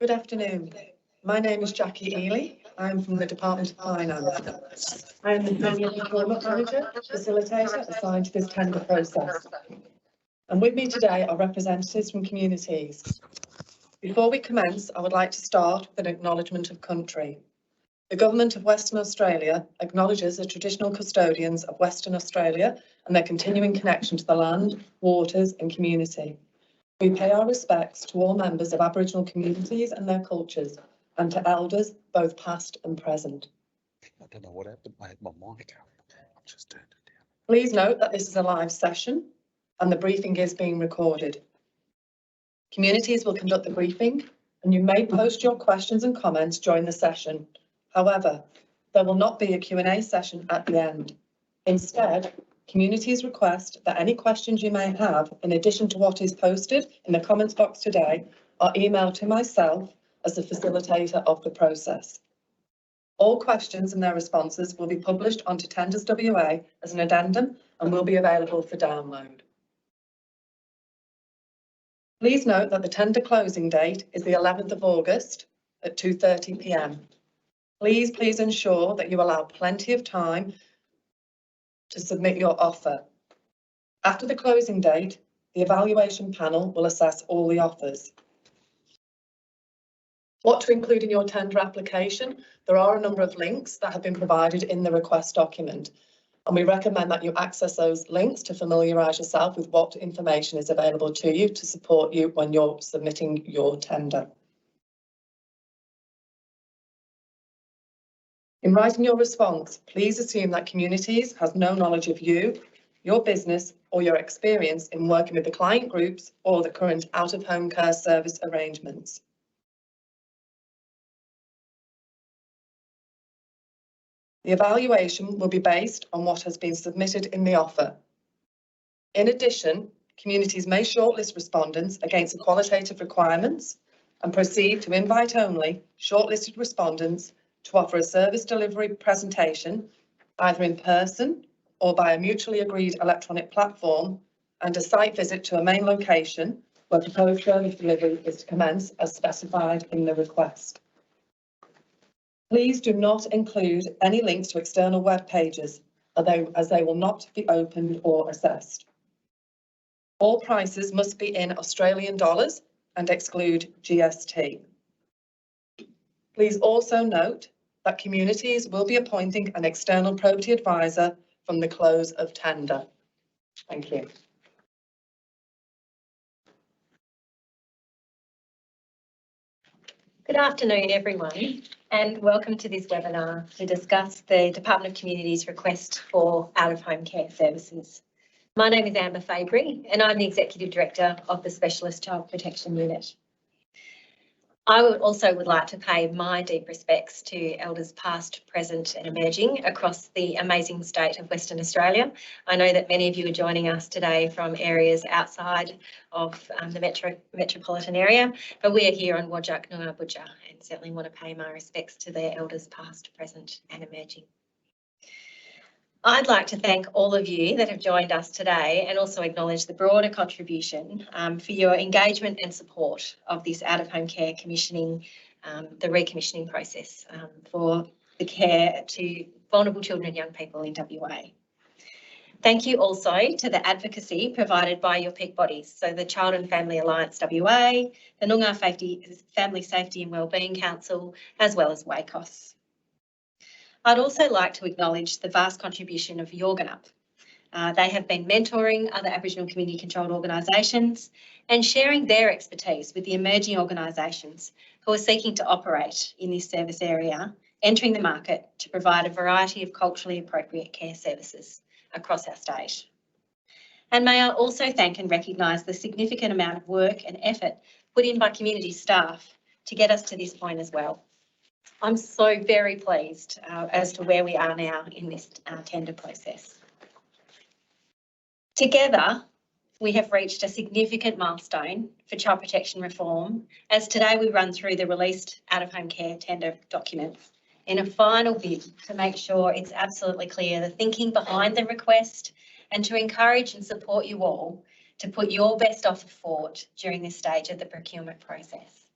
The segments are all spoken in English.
Good afternoon. My name is Jackie Ely. I'm from the Department of Finance. I am the Senior Procurement Manager, Facilitator assigned to this tender process. And with me today are representatives from communities. Before we commence, I would like to start with an acknowledgement of country. The Government of Western Australia acknowledges the traditional custodians of Western Australia and their continuing connection to the land, waters and community. We pay our respects to all members of Aboriginal communities and their cultures, and to elders, both past and present. I don't know what happened. I had my mic out. I just turned it down. Please note that this is a live session and the briefing is being recorded. Communities will conduct the briefing and you may post your questions and comments during the session. However, there will not be a Q&A session at the end. Instead, communities request that any questions you may have, in addition to what is posted in the comments box today, are emailed to myself as the facilitator of the process. All questions and their responses will be published onto Tenders WA as an addendum and will be available for download. Please note that the tender closing date is the 11th of August at 2:30 p.m. Please ensure that you allow plenty of time to submit your offer. After the closing date, the evaluation panel will assess all the offers. What to include in your tender application? There are a number of links that have been provided in the request document, and we recommend that you access those links to familiarise yourself with what information is available to you to support you when you're submitting your tender. In writing your response, please assume that Communities has no knowledge of you, your business or your experience in working with the client groups or the current out-of-home care service arrangements. The evaluation will be based on what has been submitted in the offer. In addition, Communities may shortlist respondents against the qualitative requirements and proceed to invite only shortlisted respondents to offer a service delivery presentation, either in person or by a mutually agreed electronic platform, and a site visit to a main location where proposed service delivery is to commence as specified in the request. Please do not include any links to external web pages, as they will not be opened or assessed. All prices must be in Australian dollars and exclude GST. Please also note that Communities will be appointing an external probity advisor from the close of tender. Thank you. Good afternoon, everyone, and welcome to this webinar to discuss the Department of Communities' request for out-of-home care services. My name is Amber Fabry and I'm the Executive Director of the Specialist Child Protection Unit. I would like to pay my deep respects to Elders past, present and emerging across the amazing state of Western Australia. I know that many of you are joining us today from areas outside of the metropolitan area, but we are here on Wajak Noongar Budja and certainly want to pay my respects to their Elders past, present and emerging. I'd like to thank all of you that have joined us today and also acknowledge the broader contribution for your engagement and support of this out-of-home care commissioning, the recommissioning process for the care to vulnerable children and young people in WA. Thank you also to the advocacy provided by your peak bodies, so the Child and Family Alliance WA, the Noongar Family Safety and Wellbeing Council, as well as WACOS. I'd also like to acknowledge the vast contribution of Yorganup. They have been mentoring other Aboriginal community controlled organisations and sharing their expertise with the emerging organisations who are seeking to operate in this service area, entering the market to provide a variety of culturally appropriate care services across our state. And may I also thank and recognise the significant amount of work and effort put in by community staff to get us to this point as well. I'm so very pleased as to where we are now in this tender process. Together, we have reached a significant milestone for child protection reform, as today we run through the released out-of-home care tender documents in a final bid to make sure it's absolutely clear the thinking behind the request and to encourage and support you all to put your best offer forward during this stage of the procurement process.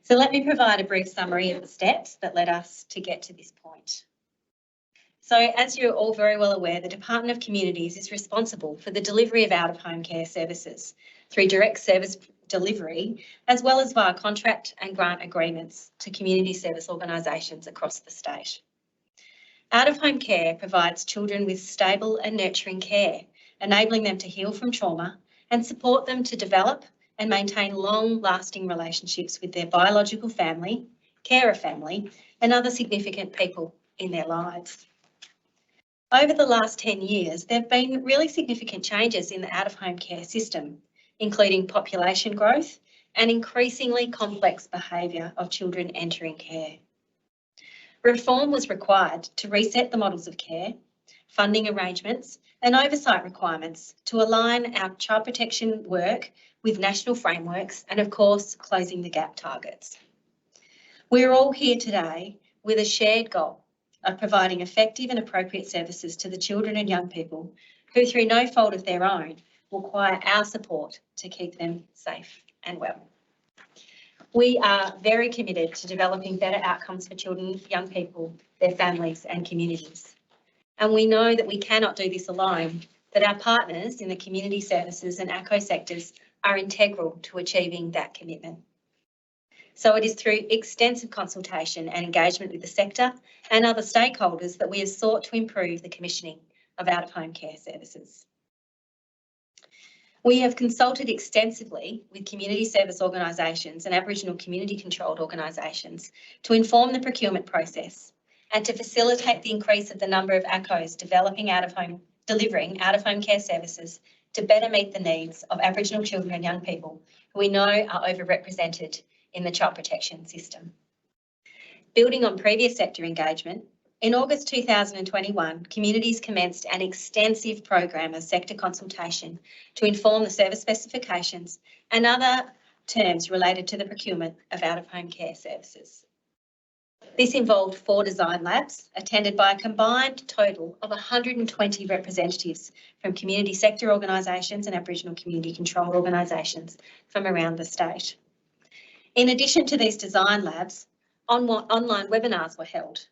So let me provide a brief summary of the steps that led us to get to this point. So as you're all very well aware, the Department of Communities is responsible for the delivery of out-of-home care services through direct service delivery, as well as via contract and grant agreements to community service organisations across the state. Out-of-home care provides children with stable and nurturing care, enabling them to heal from trauma and support them to develop and maintain long-lasting relationships with their biological family, carer family, and other significant people in their lives. Over the last 10 years, there have been really significant changes in the out-of-home care system, including population growth and increasingly complex behaviour of children entering care. Reform was required to reset the models of care, funding arrangements and oversight requirements to align our child protection work with national frameworks and, of course, closing the gap targets. We're all here today with a shared goal of providing effective and appropriate services to the children and young people who, through no fault of their own, require our support to keep them safe and well. We are very committed to developing better outcomes for children, young people, their families and communities. And we know that we cannot do this alone, that our partners in the community services and ACO sectors are integral to achieving that commitment. So it is through extensive consultation and engagement with the sector and other stakeholders that we have sought to improve the commissioning of out-of-home care services. We have consulted extensively with community service organisations and Aboriginal community controlled organisations to inform the procurement process and to facilitate the increase of the number of ACOs delivering out-of-home care services to better meet the needs of Aboriginal children and young people who we know are overrepresented in the child protection system. Building on previous sector engagement, in August 2021, communities commenced an extensive program of sector consultation to inform the service specifications and other terms related to the procurement of out-of-home care services. This involved 4 design labs attended by a combined total of 120 representatives from community sector organisations and Aboriginal community controlled organisations from around the state. In addition to these design labs, online webinars were held.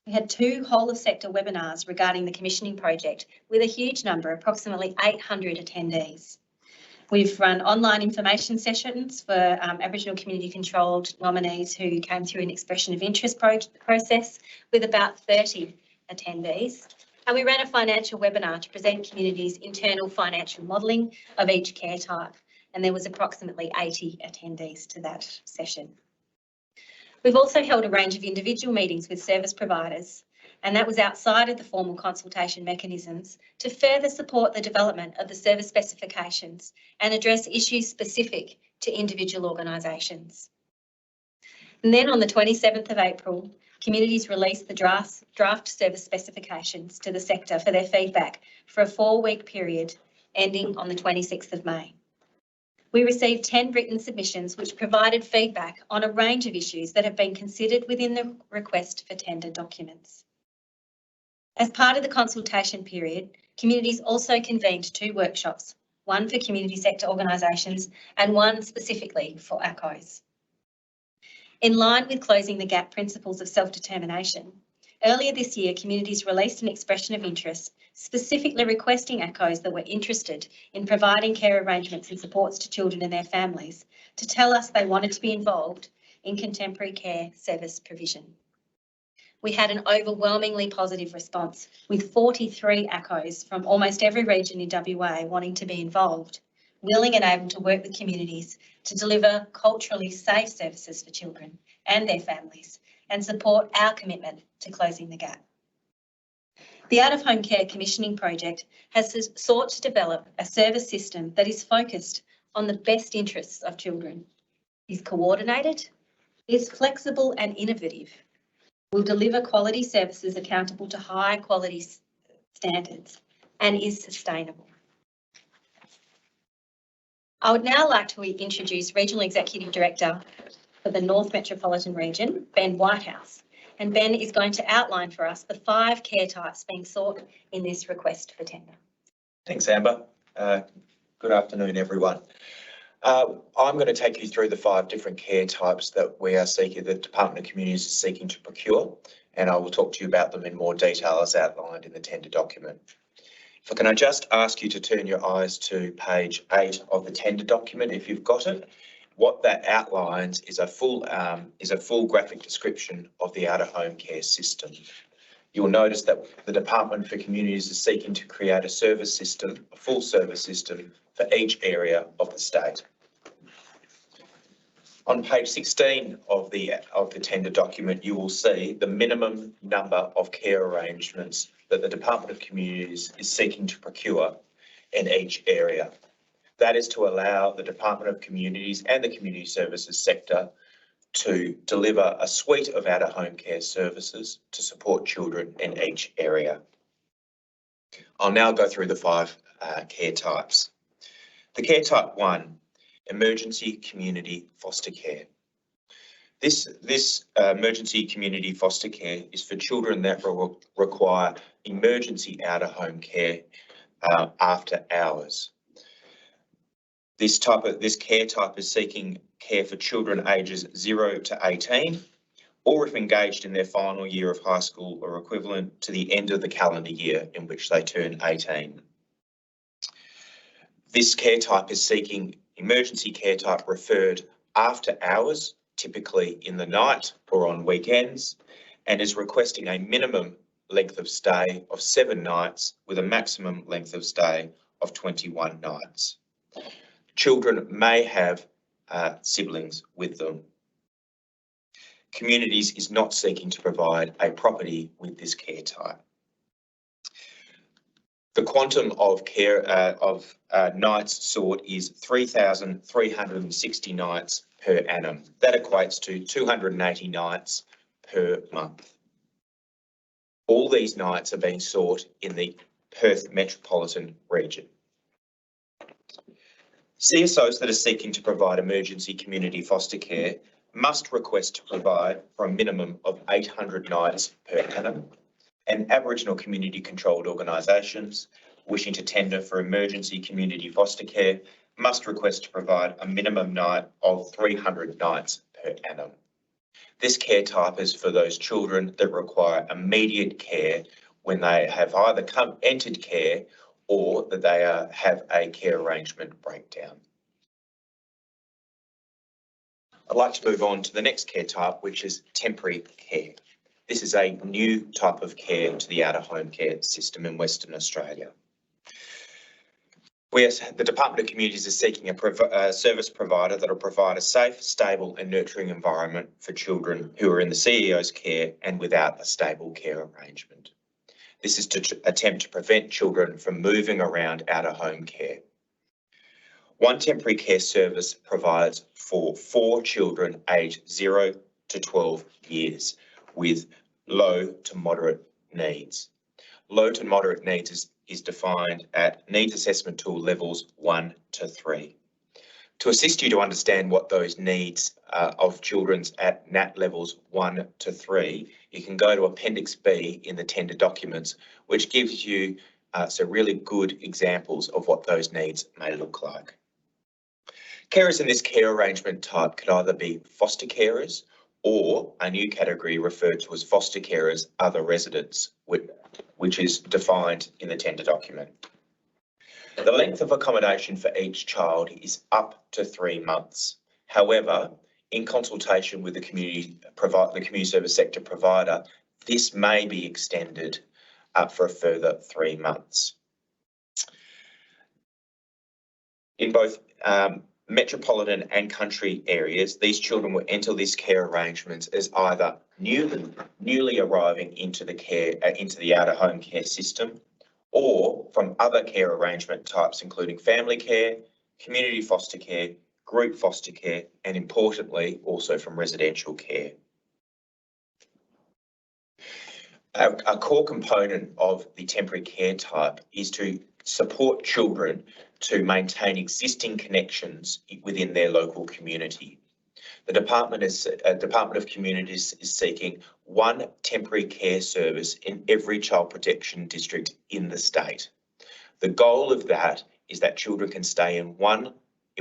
We had 2 whole of sector webinars regarding the commissioning project with a huge number, approximately 800 attendees. We've run online information sessions for Aboriginal community controlled nominees who came through an expression of interest process with about 30 attendees. And we ran a financial webinar to present communities' internal financial modelling of each care type. And there was approximately 80 attendees to that session. We've also held a range of individual meetings with service providers, and that was outside of the formal consultation mechanisms to further support the development of the service specifications and address issues specific to individual organisations. And then on the 27th of April, communities released the draft service specifications to the sector for their feedback for a 4-week period ending on the 26th of May. We received 10 written submissions which provided feedback on a range of issues that have been considered within the request for tender documents. As part of the consultation period, communities also convened 2 workshops, one for community sector organisations and one specifically for ACOs. In line with closing the gap principles of self-determination, earlier this year communities released an expression of interest specifically requesting ACOs that were interested in providing care arrangements and supports to children and their families to tell us they wanted to be involved in contemporary care service provision. We had an overwhelmingly positive response with 43 ACOs from almost every region in WA wanting to be involved, willing and able to work with communities to deliver culturally safe services for children and their families and support our commitment to closing the gap. The Out-of-Home Care Commissioning Project has sought to develop a service system that is focused on the best interests of children, is coordinated, is flexible and innovative, will deliver quality services accountable to high quality standards, and is sustainable. I would now like to introduce Regional Executive Director for the North Metropolitan Region, Ben Whitehouse. And Ben is going to outline for us the 5 care types being sought in this request for tender. Thanks, Amber. Good afternoon, everyone. I'm going to take you through the 5 different care types that we are seeking, the Department of Communities is seeking to procure, and I will talk to you about them in more detail as outlined in the tender document. So can I just ask you to turn your eyes to page 8 of the tender document if you've got it. What that outlines is a full graphic description of the out-of-home care system. You'll notice that the Department for Communities is seeking to create a service system, a full service system for each area of the state. On page 16 of the tender document, you will see the minimum number of care arrangements that the Department of Communities is seeking to procure in each area. That is to allow the Department of Communities and the community services sector to deliver a suite of out-of-home care services to support children in each area. I'll now go through the 5 care types. The care type 1, emergency community foster care. This emergency community foster care is for children that require emergency out-of-home care after hours. This care type is seeking care for children ages 0 to 18, or if engaged in their final year of high school or equivalent to the end of the calendar year in which they turn 18. This care type is seeking emergency care type referred after hours, typically in the night or on weekends, and is requesting a minimum length of stay of 7 nights with a maximum length of stay of 21 nights. Children may have siblings with them. Communities is not seeking to provide a property with this care type. The quantum of care nights sought is 3,360 nights per annum. That equates to 280 nights per month. All these nights are being sought in the Perth metropolitan region. CSOs that are seeking to provide emergency community foster care must request to provide for a minimum of 800 nights per annum, and Aboriginal community controlled organisations wishing to tender for emergency community foster care must request to provide a minimum night of 300 nights per annum. This care type is for those children that require immediate care when they have either entered care or that they have a care arrangement breakdown. I'd like to move on to the next care type, which is temporary care. This is a new type of care to the out-of-home care system in Western Australia. The Department of Communities is seeking a service provider that will provide a safe, stable and nurturing environment for children who are in the CEO's care and without a stable care arrangement. This is to attempt to prevent children from moving around out-of-home care. One temporary care service provides for 4 children aged 0 to 12 years with low to moderate needs. Low to moderate needs is defined at needs assessment tool levels 1 to 3. To assist you to understand what those needs of children's at NAT levels 1 to 3, you can go to Appendix B in the tender documents, which gives you some really good examples of what those needs may look like. Carers in this care arrangement type could either be foster carers or a new category referred to as foster carers other residents, which is defined in the tender document. The length of accommodation for each child is up to 3 months. However, in consultation with the community service sector provider, this may be extended for a further 3 months. In both metropolitan and country areas, these children will enter this care arrangements as either newly arriving into the out-of-home care system, or from other care arrangement types, including family care, community foster care, group foster care, and importantly, also from residential care. A core component of the temporary care type is to support children to maintain existing connections within their local community. The Department of Communities is seeking 1 temporary care service in every child protection district in the state. The goal of that is that children can stay in one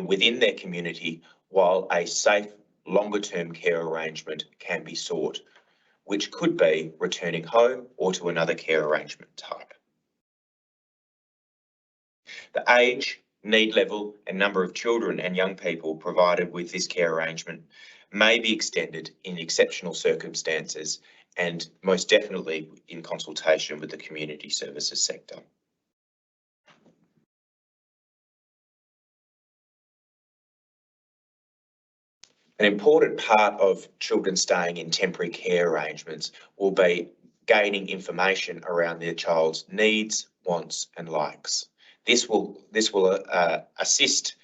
within their community, while a safe longer-term care arrangement can be sought, which could be returning home or to another care arrangement type. The age, need level and number of children and young people provided with this care arrangement may be extended in exceptional circumstances and most definitely in consultation with the community services sector. An important part of children staying in temporary care arrangements will be gaining information around their child's needs, wants and likes. This will assist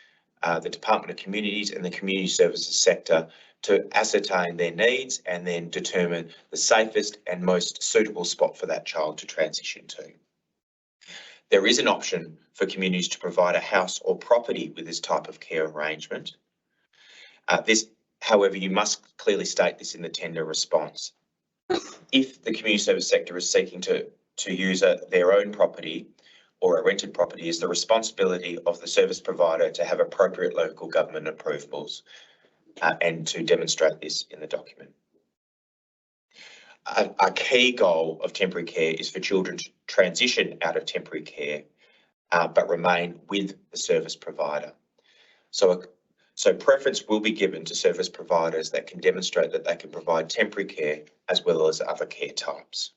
the Department of Communities and the community services sector to ascertain their needs and then determine the safest and most suitable spot for that child to transition to. There is an option for communities to provide a house or property with this type of care arrangement. However, you must clearly state this in the tender response. If the community service sector is seeking to use their own property or a rented property, is the responsibility of the service provider to have appropriate local government approvals and to demonstrate this in the document. A key goal of temporary care is for children to transition out of temporary care but remain with the service provider. So preference will be given to service providers that can demonstrate that they can provide temporary care as well as other care types.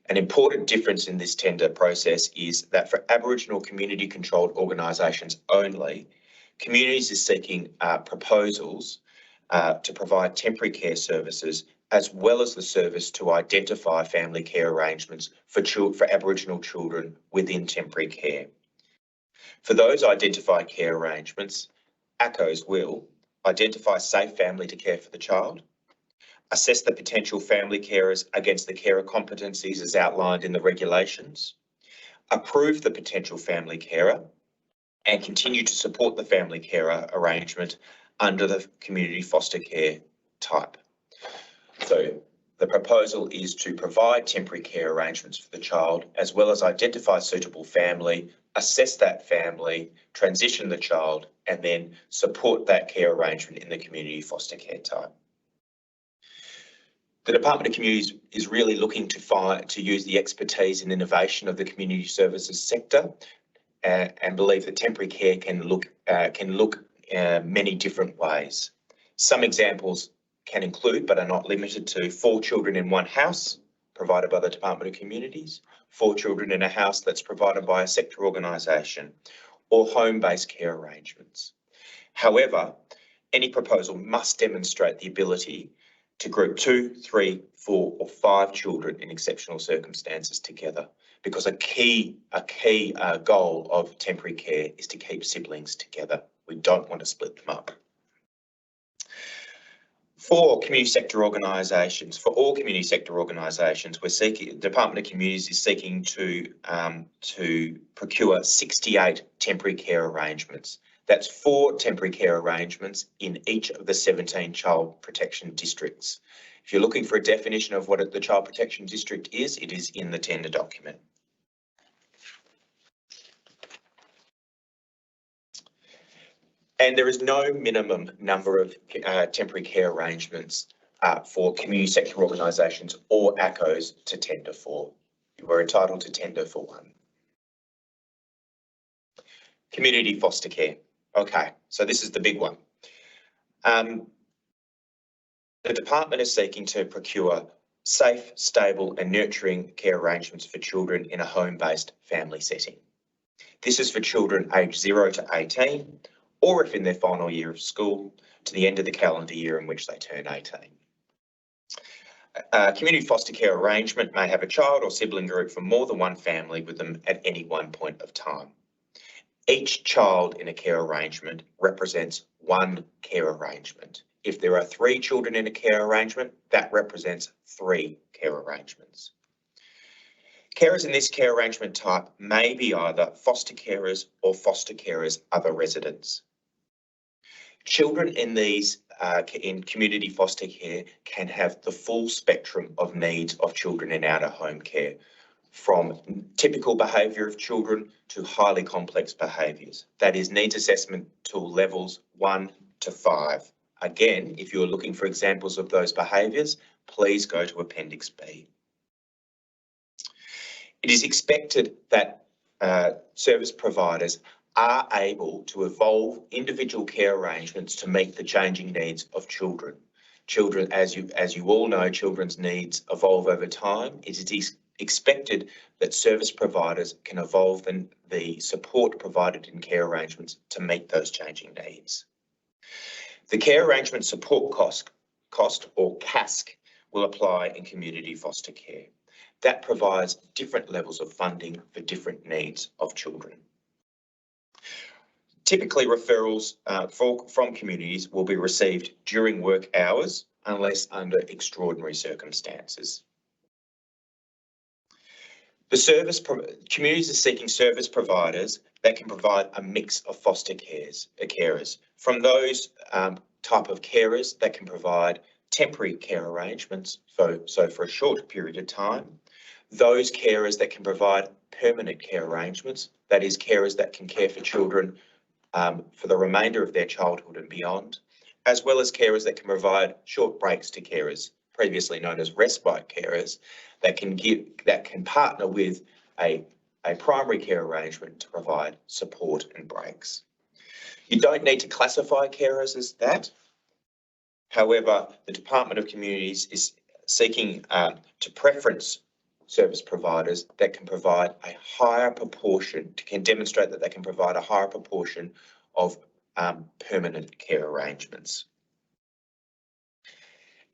An important difference in this tender process is that for Aboriginal community controlled organisations only, communities are seeking proposals to provide temporary care services as well as the service to identify family care arrangements for Aboriginal children within temporary care. For those identified care arrangements, ACOs will identify safe family to care for the child, assess the potential family carers against the carer competencies as outlined in the regulations, approve the potential family carer, and continue to support the family carer arrangement under the community foster care type. So the proposal is to provide temporary care arrangements for the child, as well as identify suitable family, assess that family, transition the child, and then support that care arrangement in the community foster care type. The Department of Communities is really looking to use the expertise and innovation of the community services sector and believe that temporary care can look many different ways. Some examples can include, but are not limited to, 4 children in one house provided by the Department of Communities, 4 children in a house that's provided by a sector organisation, or home-based care arrangements. However, any proposal must demonstrate the ability to group 2, 3, 4 or 5 children in exceptional circumstances together, because a key goal of temporary care is to keep siblings together. We don't want to split them up. For all community sector organisations, the Department of Communities is seeking to procure 68 temporary care arrangements. That's 4 temporary care arrangements in each of the 17 child protection districts. If you're looking for a definition of what the child protection district is, it is in the tender document. And there is no minimum number of temporary care arrangements for community sector organisations or ACOs to tender for. You are entitled to tender for 1. Community foster care. Okay, so this is the big one. The department is seeking to procure safe, stable and nurturing care arrangements for children in a home-based family setting. This is for children aged 0 to 18, or if in their final year of school, to the end of the calendar year in which they turn 18. A community foster care arrangement may have a child or sibling group from more than one family with them at any one point of time. Each child in a care arrangement represents 1 care arrangement. If there are 3 children in a care arrangement, that represents 3 care arrangements. Carers in this care arrangement type may be either foster carers or foster carers' other residents. Children in these in community foster care can have the full spectrum of needs of children in out-of-home care, from typical behaviour of children to highly complex behaviours. That is needs assessment tool levels 1 to 5. Again, if you're looking for examples of those behaviours, please go to Appendix B. It is expected that service providers are able to evolve individual care arrangements to meet the changing needs of children. Children, as you all know, children's needs evolve over time. It is expected that service providers can evolve the support provided in care arrangements to meet those changing needs. The care arrangement support cost or CASC will apply in community foster care. That provides different levels of funding for different needs of children. Typically, referrals from communities will be received during work hours unless under extraordinary circumstances. Communities are seeking service providers that can provide a mix of foster carers. From those type of carers that can provide temporary care arrangements, so for a short period of time, those carers that can provide permanent care arrangements, that is carers that can care for children for the remainder of their childhood and beyond, as well as carers that can provide short breaks to carers, previously known as respite carers, that can partner with a primary care arrangement to provide support and breaks. You don't need to classify carers as that. However, the Department of Communities is seeking to preference service providers that can provide a higher proportion, can demonstrate that they can provide a higher proportion of permanent care arrangements.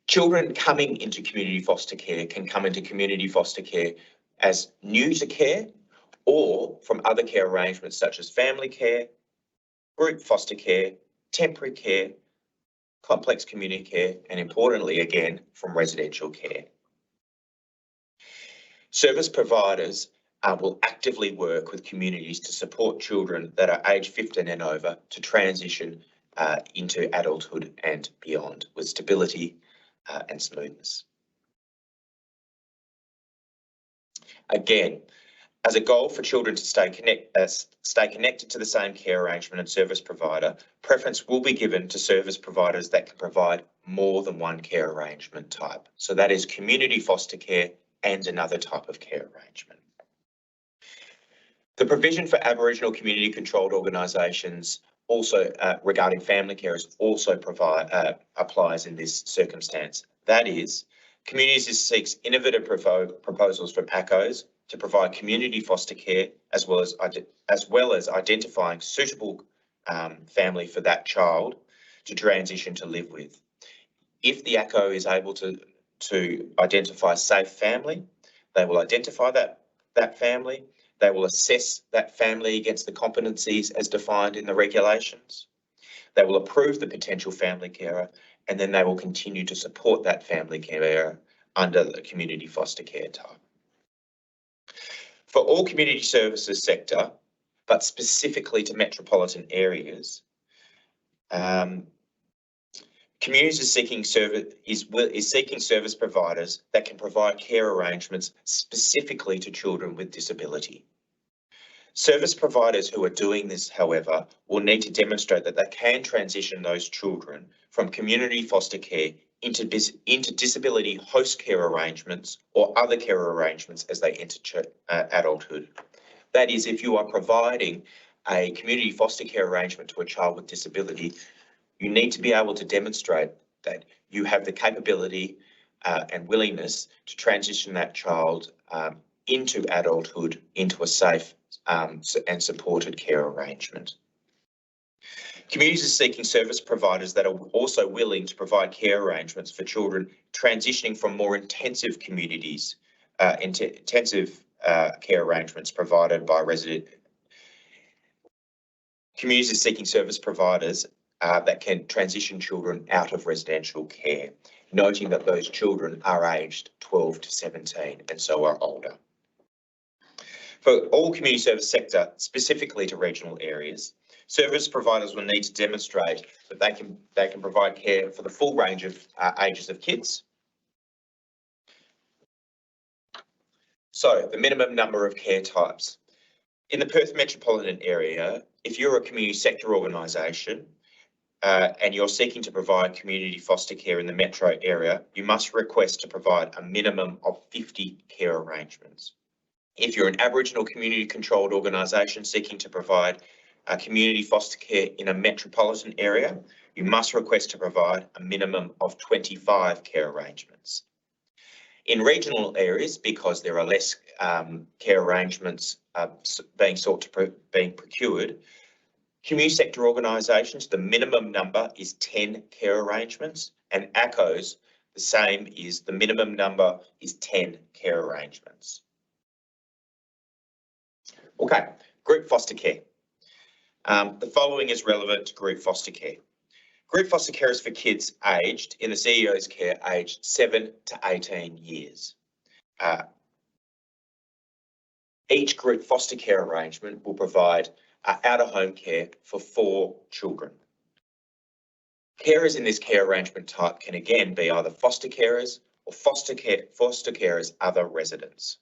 Children coming into community foster care can come into community foster care as new to care or from other care arrangements such as family care, group foster care, temporary care, complex community care, and importantly, again, from residential care. Service providers will actively work with communities to support children that are aged 15 and over to transition into adulthood and beyond with stability and smoothness. Again, as a goal for children to stay connected to the same care arrangement and service provider, preference will be given to service providers that can provide more than one care arrangement type. So that is community foster care and another type of care arrangement. The provision for Aboriginal community controlled organisations also regarding family carers also applies in this circumstance. That is, communities seeks innovative proposals from ACOs to provide community foster care as well as identifying suitable family for that child to transition to live with. If the ACO is able to identify a safe family, they will identify that family. They will assess that family against the competencies as defined in the regulations. They will approve the potential family carer, and then they will continue to support that family carer under the community foster care type. For all community services sector, but specifically to metropolitan areas, communities is seeking service providers that can provide care arrangements specifically to children with disability. Service providers who are doing this, however, will need to demonstrate that they can transition those children from community foster care into disability host care arrangements or other care arrangements as they enter adulthood. That is, if you are providing a community foster care arrangement to a child with disability, you need to be able to demonstrate that you have the capability and willingness to transition that child into adulthood into a safe and supported care arrangement. Communities are seeking service providers that are also willing to provide care arrangements for children transitioning from more intensive communities, intensive care arrangements provided by resident. Communities are seeking service providers that can transition children out of residential care, noting that those children are aged 12 to 17 and so are older. For all community service sector, specifically to regional areas, service providers will need to demonstrate that they can provide care for the full range of ages of kids, So the minimum number of care types. In the Perth metropolitan area, if you're a community sector organisation and you're seeking to provide community foster care in the metro area, you must request to provide a minimum of 50 care arrangements. If you're an Aboriginal community controlled organisation seeking to provide community foster care in a metropolitan area, you must request to provide a minimum of 25 care arrangements. In regional areas, because there are less care arrangements being procured, community sector organisations, the minimum number is 10 care arrangements, and ACOs, the same is the minimum number is 10 care arrangements. Okay, group foster care. The following is relevant to group foster care. Group foster care is for kids aged, in the CEO's care, aged 7 to 18 years. Each group foster care arrangement will provide out-of-home care for 4 children. Carers in this care arrangement type can again be either foster carers or foster carers' other residents.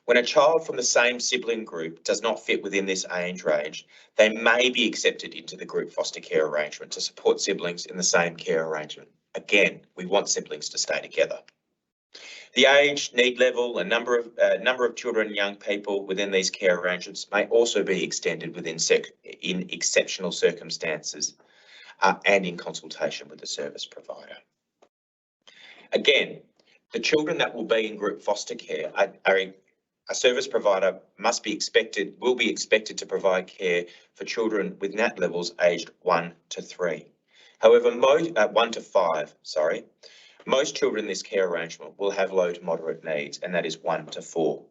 When a child from the same sibling group does not fit within this age range, they may be accepted into the group foster care arrangement to support siblings in the same care arrangement. Again, we want siblings to stay together. The age, need level, and number of children and young people within these care arrangements may also be extended within in exceptional circumstances and in consultation with the service provider. Again, the children that will be in group foster care a service provider will be expected to provide care for children with NAT levels aged 1 to 3. However, 1 to 5, sorry. Most children in this care arrangement will have low to moderate needs, and that is 1 to 4.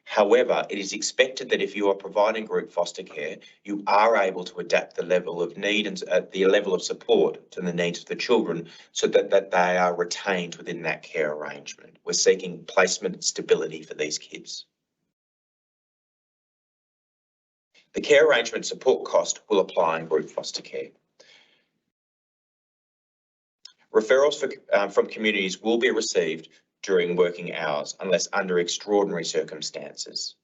However, it is expected that if you are providing group foster care, you are able to adapt the level of need and the level of support to the needs of the children so that they are retained within that care arrangement. We're seeking placement and stability for these kids. The care arrangement support cost will apply in group foster care. Referrals from communities will be received during working hours unless under extraordinary circumstances.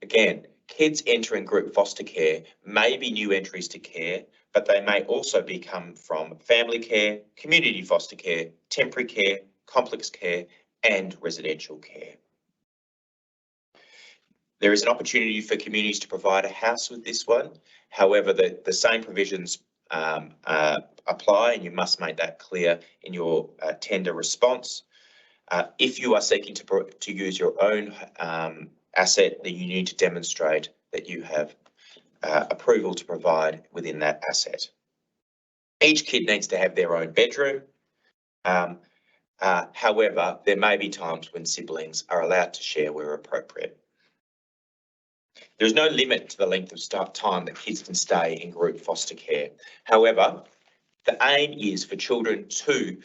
Again, kids entering group foster care may be new entries to care, but they may also come from family care, community foster care, temporary care, complex care, and residential care. There is an opportunity for communities to provide a house with this one. However, the same provisions apply, and you must make that clear in your tender response. If you are seeking to use your own asset, then you need to demonstrate that you have approval to provide within that asset. Each kid needs to have their own bedroom. However, there may be times when siblings are allowed to share where appropriate. There is no limit to the length of time that kids can stay in group foster care. However, the aim is for children to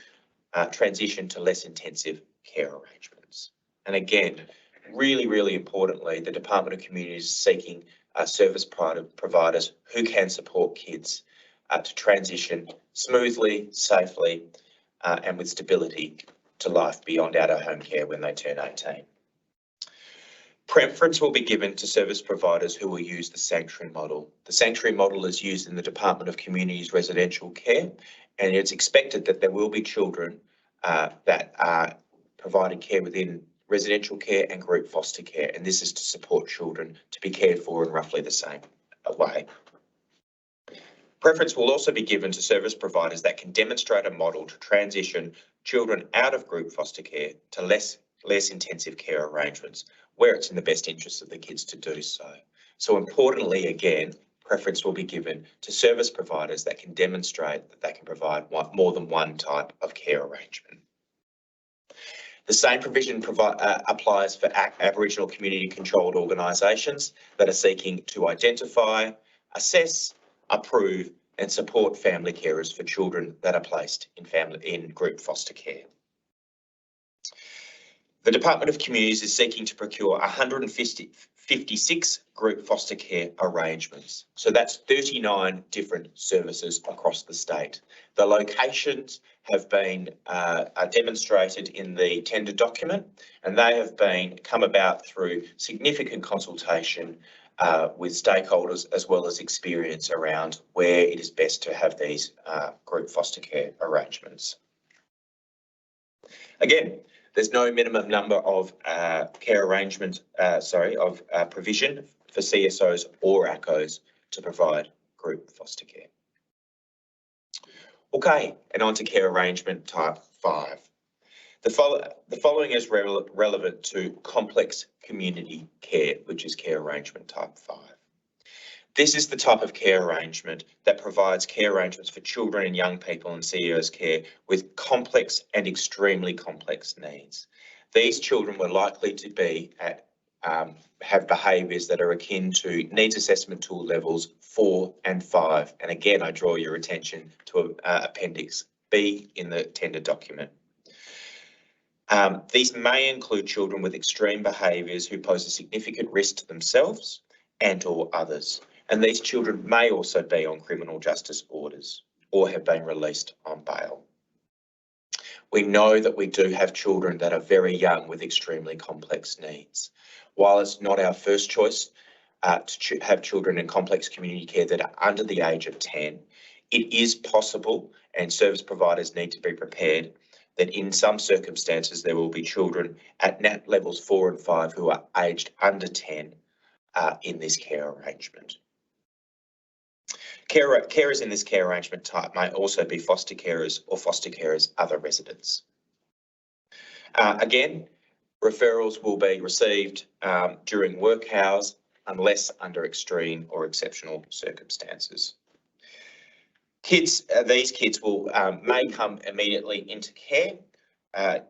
transition to less intensive care arrangements. And again, really importantly, the Department of Communities is seeking service providers who can support kids to transition smoothly, safely, and with stability to life beyond out-of-home care when they turn 18. Preference will be given to service providers who will use the sanctuary model. The sanctuary model is used in the Department of Communities residential care, and it's expected that there will be children that are provided care within residential care and group foster care, and this is to support children to be cared for in roughly the same way. Preference will also be given to service providers that can demonstrate a model to transition children out of group foster care to less intensive care arrangements, where it's in the best interest of the kids to do so. So importantly, again, preference will be given to service providers that can demonstrate that they can provide more than one type of care arrangement. The same provision applies for Aboriginal community controlled organisations that are seeking to identify, assess, approve and support family carers for children that are placed in group foster care. The Department of Communities is seeking to procure 156 group foster care arrangements. So that's 39 different services across the state. The locations have been are demonstrated in the tender document, and they have come about through significant consultation with stakeholders, as well as experience around where it is best to have these group foster care arrangements. Again, there's no minimum number of provision for CSOs or ACOs to provide group foster care. Okay, and on to care arrangement type 5. The following is relevant to complex community care, which is care arrangement type 5. This is the type of care arrangement that provides care arrangements for children and young people in CEO's care with complex and extremely complex needs. These children were likely to be have behaviours that are akin to needs assessment tool levels 4 and 5. And again, I draw your attention to Appendix B in the tender document. These may include children with extreme behaviours who pose a significant risk to themselves and or others. And these children may also be on criminal justice orders or have been released on bail. We know that we do have children that are very young with extremely complex needs. While it's not our first choice to have children in complex community care that are under the age of 10, it is possible, and service providers need to be prepared that in some circumstances there will be children at NAT levels 4 and 5 who are aged under 10 in this care arrangement. Carers in this care arrangement type may also be foster carers or foster carers' other residents. Again, referrals will be received during work hours unless under extreme or exceptional circumstances. These kids will may come immediately into care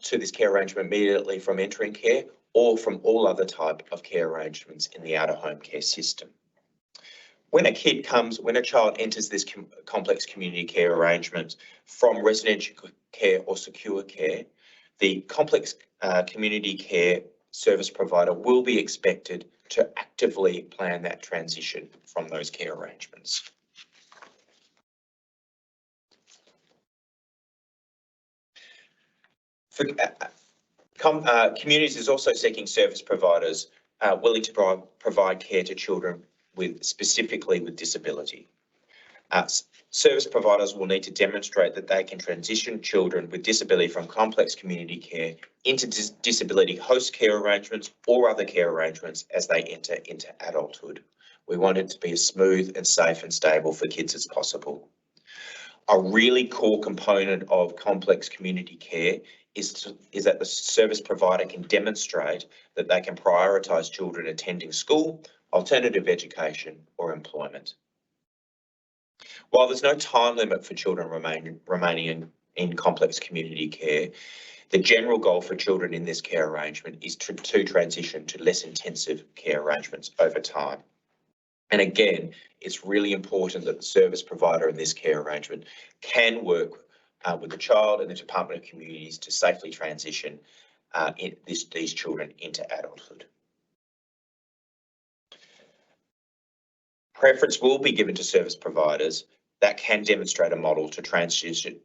to this care arrangement immediately from entering care or from all other type of care arrangements in the out-of-home care system. When a child enters this complex community care arrangement from residential care or secure care, the complex community care service provider will be expected to actively plan that transition from those care arrangements. For communities is also seeking service providers willing to provide care to children specifically with disability. Service providers will need to demonstrate that they can transition children with disability from complex community care into disability host care arrangements or other care arrangements as they enter into adulthood. We want it to be as smooth and safe and stable for kids as possible. A really core component of complex community care is that the service provider can demonstrate that they can prioritise children attending school, alternative education or employment. While there's no time limit for children remaining in complex community care, the general goal for children in this care arrangement is to transition to less intensive care arrangements over time. And again, it's really important that the service provider in this care arrangement can work with the child and the Department of Communities to safely transition these children into adulthood. Preference will be given to service providers that can demonstrate a model to transition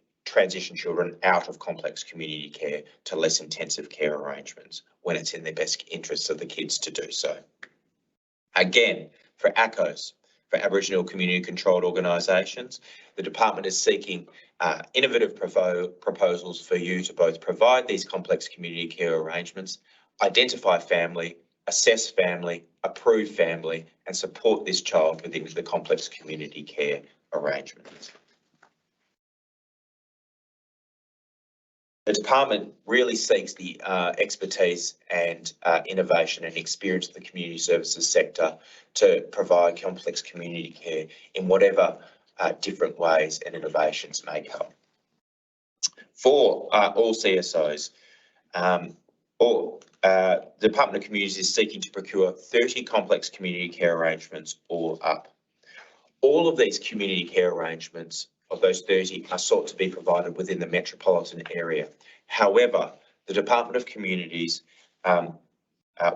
children out of complex community care to less intensive care arrangements when it's in the best interests of the kids to do so. Again, for ACOs, for Aboriginal Community Controlled Organisations, the Department is seeking innovative proposals for you to both provide these complex community care arrangements, identify family, assess family, approve family, and support this child within the complex community care arrangements. The Department really seeks the expertise and innovation and experience of the community services sector to provide complex community care in whatever different ways and innovations may come. For all CSOs, the Department of Communities is seeking to procure 30 complex community care arrangements or up. All of these community care arrangements of those 30 are sought to be provided within the metropolitan area. However, the Department of Communities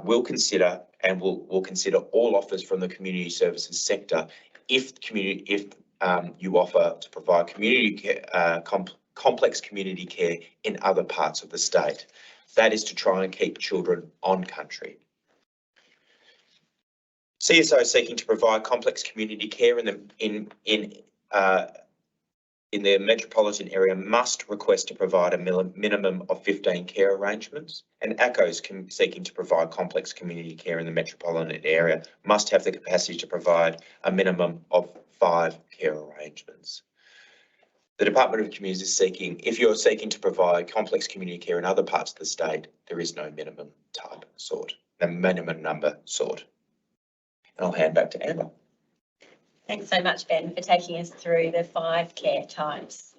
will consider all offers from the community services sector if you offer to provide community care, complex community care in other parts of the state. That is to try and keep children on country. CSO seeking to provide complex community care in the metropolitan area must request to provide a minimum of 15 care arrangements, and ACOs seeking to provide complex community care in the metropolitan area must have the capacity to provide a minimum of 5 care arrangements. The Department of Communities is seeking, if you're seeking to provide complex community care in other parts of the state, there is no minimum type sought, no minimum number sought. And I'll hand back to Amber. Thanks so much, Ben, for taking us through the 5 care types.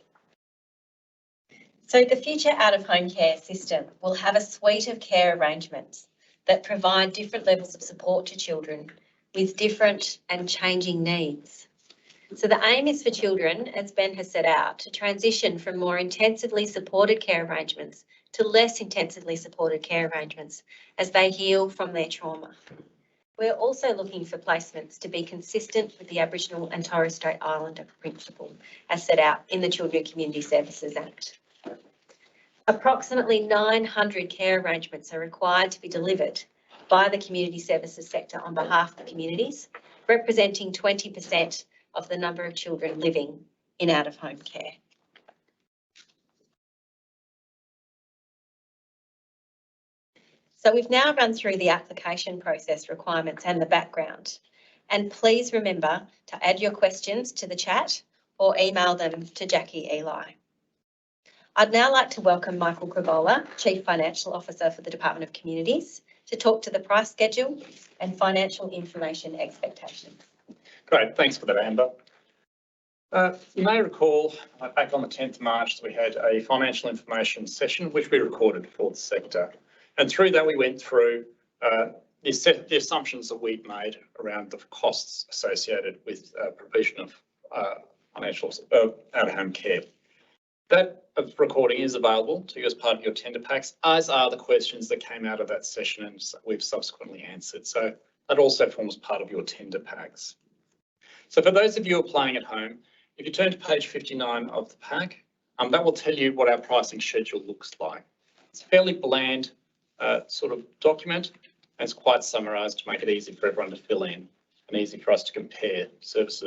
So the future out-of-home care system will have a suite of care arrangements that provide different levels of support to children with different and changing needs. So the aim is for children, as Ben has set out, to transition from more intensively supported care arrangements to less intensively supported care arrangements as they heal from their trauma. We're also looking for placements to be consistent with the Aboriginal and Torres Strait Islander principle as set out in the Children and Community Services Act. Approximately 900 care arrangements are required to be delivered by the community services sector on behalf of the communities, representing 20% of the number of children living in out-of-home care. So we've now run through the application process requirements and the background. And please remember to add your questions to the chat or email them to Jackie Eli. I'd now like to welcome Michael Gravola, Chief Financial Officer for the Department of Communities, to talk to the price schedule and financial information expectations. Great, thanks for that, Amber. You may recall back on the 10th of March, we had a financial information session which we recorded for the sector. And through that, we went through the assumptions that we'd made around the costs associated with provision of out-of-home care. That recording is available to you as part of your tender packs, as are the questions that came out of that session and we've subsequently answered. So that also forms part of your tender packs. So for those of you who are playing at home, if you turn to page 59 of the pack, that will tell you what our pricing schedule looks like. It's a fairly bland sort of document, and it's quite summarised to make it easy for everyone to fill in and easy for us to compare service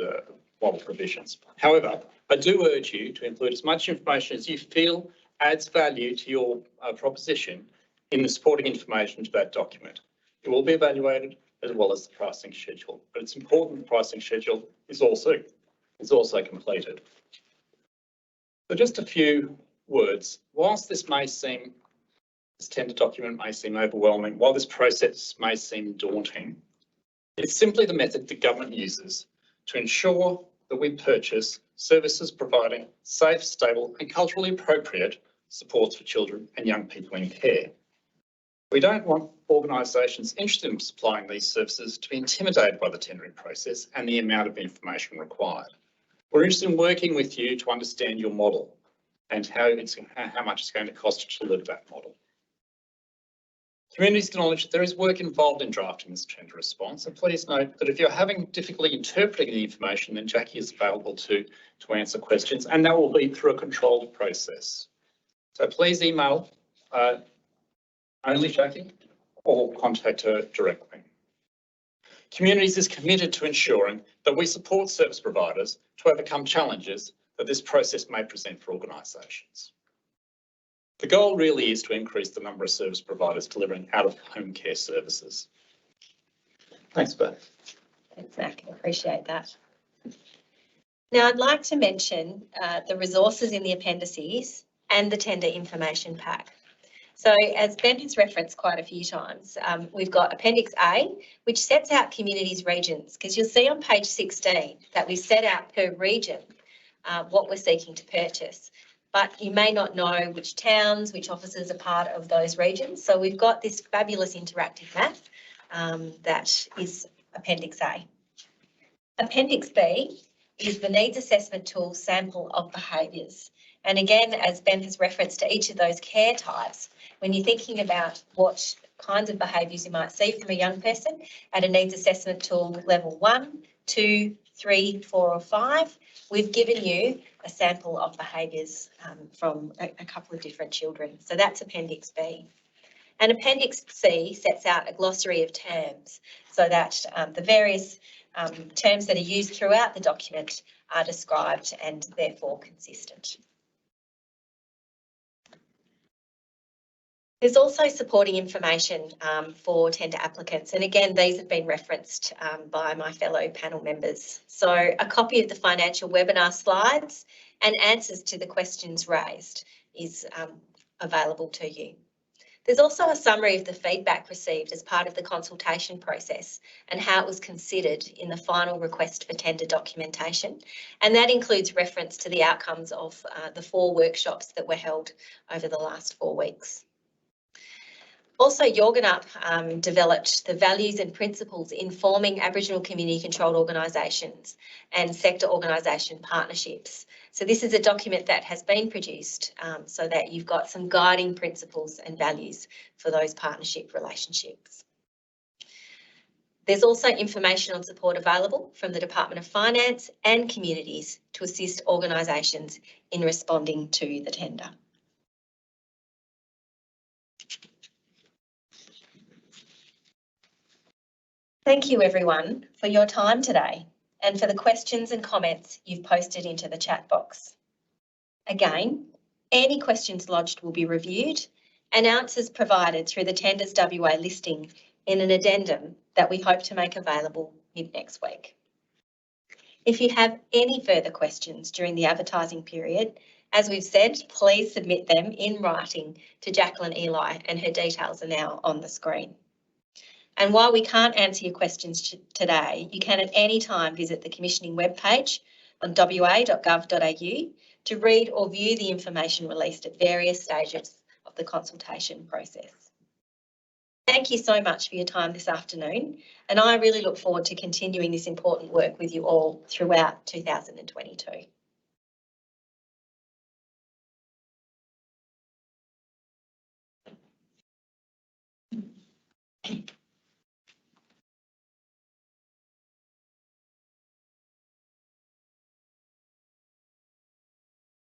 model provisions. However, I do urge you to include as much information as you feel adds value to your proposition in the supporting information to that document. It will be evaluated as well as the pricing schedule, but it's important the pricing schedule is also completed. So just a few words. Whilst this tender document may seem overwhelming, while this process may seem daunting, it's simply the method the government uses to ensure that we purchase services providing safe, stable and culturally appropriate supports for children and young people in care. We don't want organisations interested in supplying these services to be intimidated by the tendering process and the amount of information required. We're interested in working with you to understand your model and how much it's going to cost to deliver that model. Communities acknowledge that there is work involved in drafting this tender response, and please note that if you're having difficulty interpreting the information, then Jackie is available to answer questions, and that will be through a controlled process. So please email only Jackie or contact her directly. Communities is committed to ensuring that we support service providers to overcome challenges that this process may present for organisations. The goal really is to increase the number of service providers delivering out-of-home care services. Thanks, Beth. Thanks, Mac. I appreciate that. Now, I'd like to mention the resources in the appendices and the tender information pack. So as Ben has referenced quite a few times, we've got Appendix A, which sets out communities' regions, because you'll see on page 16 that we've set out per region what we're seeking to purchase. But you may not know which towns, which offices are part of those regions. So we've got this fabulous interactive map that is Appendix A. Appendix B is the needs assessment tool sample of behaviours. And again, as Ben has referenced to each of those care types, when you're thinking about what kinds of behaviours you might see from a young person at a needs assessment tool level 1, 2, 3, 4 or 5, we've given you a sample of behaviours from a couple of different children. So that's Appendix B. And Appendix C sets out a glossary of terms so that the various terms that are used throughout the document are described and therefore consistent. There's also supporting information for tender applicants, and again, these have been referenced by my fellow panel members. So a copy of the financial webinar slides and answers to the questions raised is available to you. There's also a summary of the feedback received as part of the consultation process and how it was considered in the final request for tender documentation, and that includes reference to the outcomes of the 4 workshops that were held over the last 4 weeks. Also, Yorganup developed the values and principles informing Aboriginal community controlled organisations and sector organisation partnerships. So this is a document that has been produced so that you've got some guiding principles and values for those partnership relationships. There's also information on support available from the Department of Finance and communities to assist organisations in responding to the tender. Thank you everyone for your time today and for the questions and comments you've posted into the chat box. Again, any questions lodged will be reviewed and answers provided through the Tenders WA listing in an addendum that we hope to make available mid next week. If you have any further questions during the advertising period, as we've said, please submit them in writing to Jacqueline Eli, and her details are now on the screen. And while we can't answer your questions today, you can at any time visit the commissioning webpage on wa.gov.au to read or view the information released at various stages of the consultation process. Thank you so much for your time this afternoon, and I really look forward to continuing this important work with you all throughout 2022.